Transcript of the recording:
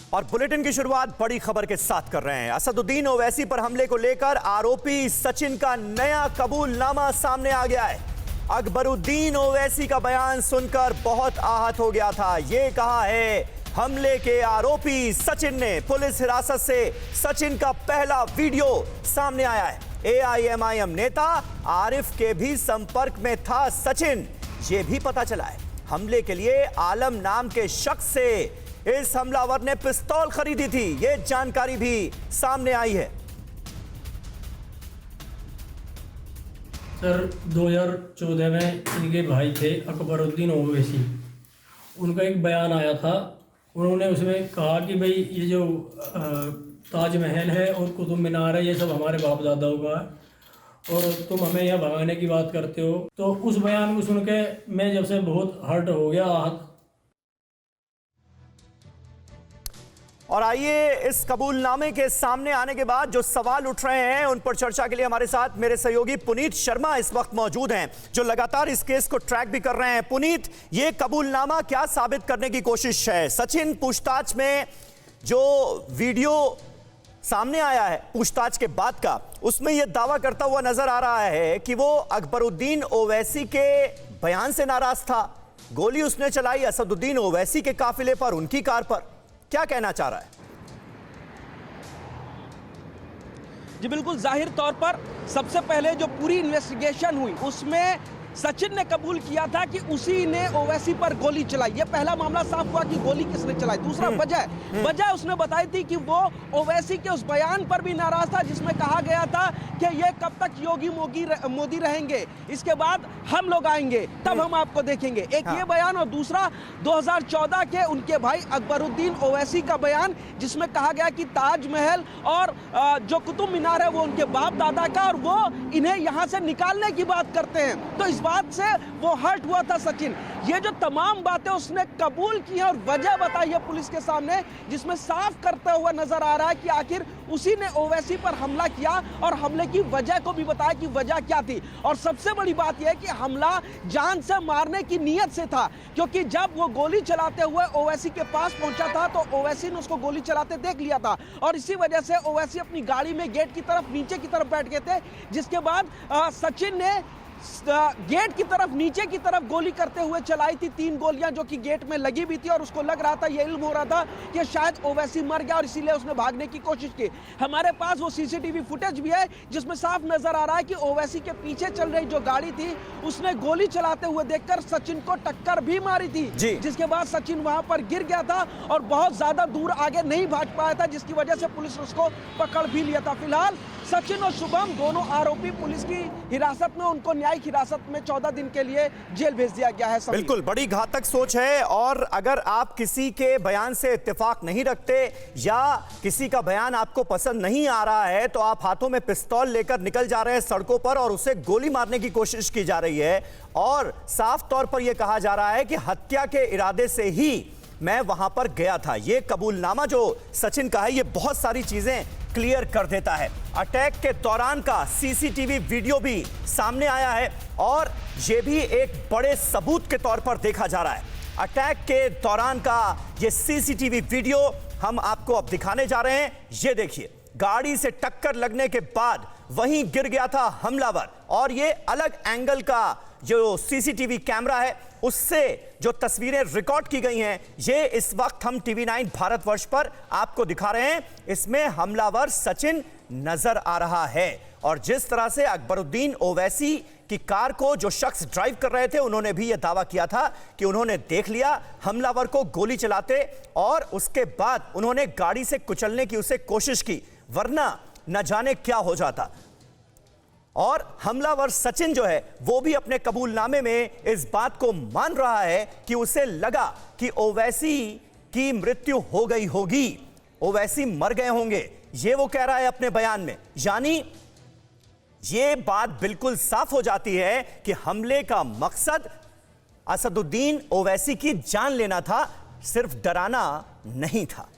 और बुलेटिन की शुरुआत बड़ी खबर के साथ कर रहे हैं। असदुद्दीन ओवैसी पर हमले को लेकर आरोपी सचिन का नया कबूलनामा सामने आ गया है। अकबरुद्दीन ओवैसी का बयान सुनकर बहुत आहत हो गया था। यह कहा है हमले के आरोपी सचिन ने। पुलिस हिरासत से सचिन का पहला वीडियो सामने आया है। एआईएमआईएम नेता आरिफ के भी संपर्क में था सचिन। यह भी पता चला है हमले के लिए आलम नाम के शख्स से इस हमलावर ने पिस्तौल खरीदी थी। यह जानकारी भी सामने आई है। सर 2014 में इनके भाई थे अकबरुद्दीन ओवैसी, उनका एक बयान आया था। उन्होंने उसमें कहा कि भाई ये जो ताजमहल है और कुतुब मीनार है ये सब हमारे बाप दादाओं का है और तुम हमें यहाँ भगाने की बात करते हो। तो उस बयान को सुन के मैं जब से बहुत हर्ट हो गया, आहत। और आइए इस कबूलनामे के सामने आने के बाद जो सवाल उठ रहे हैं उन पर चर्चा के लिए हमारे साथ मेरे सहयोगी पुनीत शर्मा इस वक्त मौजूद हैं, जो लगातार इस केस को ट्रैक भी कर रहे हैं। पुनीत, ये कबूलनामा क्या साबित करने की कोशिश है? सचिन पूछताछ में जो वीडियो सामने आया है पूछताछ के बाद का, उसमें यह दावा करता हुआ नजर आ रहा है कि वो अकबरुद्दीन ओवैसी के बयान से नाराज था। गोली उसने चलाई असदुद्दीन ओवैसी के काफिले पर, उनकी कार पर। क्या कहना चाह रहा है? जी बिल्कुल, जाहिर तौर पर सबसे पहले जो पूरी इन्वेस्टिगेशन हुई उसमें सचिन ने कबूल किया था कि उसी ने ओवैसी पर गोली चलाई। ये पहला मामला साफ हुआ कि गोली किसने चलाई। दूसरा वजह उसने बताई थी कि वो ओवैसी के उस बयान पर भी नाराज था जिसमें कहा गया था कि ये कब तक योगी मोदी रहेंगे, इसके बाद हम लोग आएंगे तब हम आपको देखेंगे। एक ये बयान, और दूसरा 2014 के उनके भाई अकबरुद्दीन ओवैसी का बयान जिसमें कहा गया कि ताजमहल और जो कुतुब मीनार है वो उनके बाप दादा का और वो इन्हें यहां से निकालने की बात करते हैं। तो इस बात से वो हर्ट हुआ था सचिन। ये जो तमाम बातें उसने कबूल की है और वजह बताई है पुलिस के सामने, जिसमें साफ करता हुआ नजर आ रहा है कि आखिर उसी ने ओवैसी पर हमला किया और हमले की वजह को भी बताया कि वजह क्या थी। और सबसे बड़ी बात यह है कि हमला जान से मारने की नीयत से था, क्योंकि जब वो गोली चलाते हुए ओवैसी के पास पहुंचा था तो ओवैसी ने उसको गोली चलाते देख लिया था और इसी वजह से ओवैसी अपनी गाड़ी में गेट की तरफ नीचे की तरफ बैठ गए थे। जिसके बाद सचिन ने गेट की तरफ नीचे की तरफ गोली करते हुए चलाई थी 3 गोलियां जो कि गेट में लगी भी थी और उसको लग रहा था, ये इल्म हो रहा था कि शायद ओवैसी मर गया और इसीलिए उसने भागने की कोशिश की। हमारे पास वो सीसीटीवी फुटेज भी है जिसमें साफ नजर आ रहा है कि ओवैसी के पीछे चल रही जो गाड़ी थी उसने गोली चलाते हुए देखकर सचिन को टक्कर भी मारी थी, जिसके बाद सचिन वहां पर गिर गया था और बहुत ज्यादा दूर आगे नहीं भाग पाया था, जिसकी वजह से पुलिस उसको पकड़ भी लिया था। फिलहाल सचिन और शुभम दोनों आरोपी पुलिस की हिरासत में, उनको न्यायिक हिरासत में 14 दिन के लिए जेल भेज दिया गया है। बिल्कुल बड़ी घातक सोच है। और अगर आप किसी के बयान से इत्तेफाक नहीं रखते या किसी का बयान आपको पसंद नहीं आ रहा है तो आप हाथों में पिस्तौल लेकर निकल जा रहे हैं सड़कों पर और उसे गोली मारने की कोशिश की जा रही है और साफ तौर पर यह कहा जा रहा है कि हत्या के इरादे से ही मैं वहां पर गया था। यह कबूलनामा जो सचिन का है ये बहुत सारी चीजें क्लियर कर देता है। अटैक के दौरान का सीसीटीवी वीडियो भी सामने आया है और यह भी एक बड़े सबूत के तौर पर देखा जा रहा है। अटैक के दौरान का यह सीसीटीवी वीडियो हम आपको अब दिखाने जा रहे हैं। यह देखिए, गाड़ी से टक्कर लगने के बाद वहीं गिर गया था हमलावर और यह अलग एंगल का जो सीसीटीवी कैमरा है उससे जो तस्वीरें रिकॉर्ड की गई हैं ये इस वक्त हम TV9 भारतवर्ष पर आपको दिखा रहे हैं। इसमें हमलावर सचिन नजर आ रहा है और जिस तरह से अकबरुद्दीन ओवैसी की कार को जो शख्स ड्राइव कर रहे थे उन्होंने भी यह दावा किया था कि उन्होंने देख लिया हमलावर को गोली चलाते और उसके बाद उन्होंने गाड़ी से कुचलने की उसे कोशिश की, वरना न जाने क्या हो जाता। और हमलावर सचिन जो है वो भी अपने कबूलनामे में इस बात को मान रहा है कि उसे लगा कि ओवैसी की मृत्यु हो गई होगी, ओवैसी मर गए होंगे, ये वो कह रहा है अपने बयान में। यानी ये बात बिल्कुल साफ हो जाती है कि हमले का मकसद असदुद्दीन ओवैसी की जान लेना था, सिर्फ डराना नहीं था।